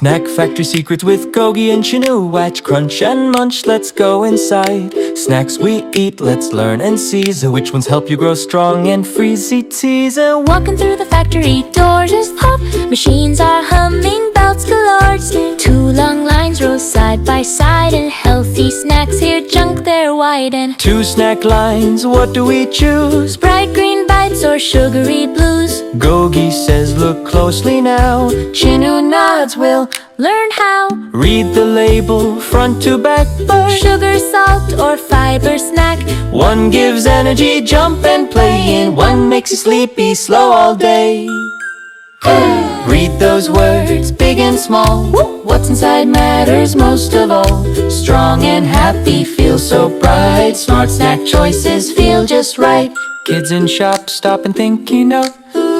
Snack factory secrets with Gogi and Chinoo. Watch, crunch and munch, let's go inside. Snacks we eat, let's learn and seize. Which ones help you grow strong and freezy tease. Walking through the factory, doors just pop. Machines are humming, belts galore. Two long lines row side by side, and healthy snacks here, junk there widen. Two snack lines, what do we choose? Bright green bites or sugary blues? Gogi says look closely now. Chinoo nods, we'll learn how. Read the label front to back. Sugar, salt or fiber snack. One gives energy, jump and play, and one makes you sleepy, slow all day. Read those words, big and small. What's inside matters most of all. Strong and happy, feel so bright. Smart snack choices feel just right. Kids in shops stop and think,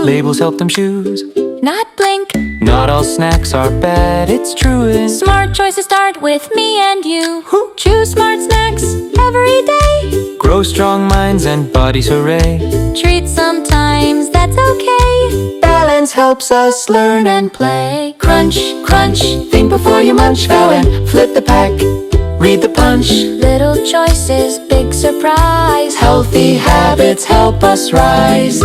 labels help them choose. Not blink. Not all snacks are bad, it's true. Smart choices start with me and you. Choose smart snacks every day. Grow strong minds and bodies, hooray. Treats sometimes, that's okay. Balance helps us learn and play. Crunch, crunch, think before you munch. Bow and flip the pack, read the punch. Little choices, big surprise. Healthy habits help us rise.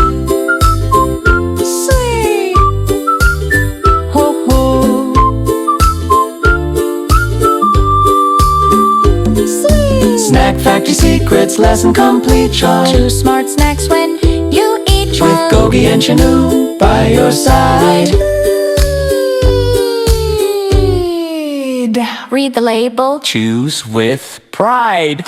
Snack factory secrets, lesson complete. Choose smart snacks when you eat. With Gogi and Chinoo by your side. Read the label. Choose with pride.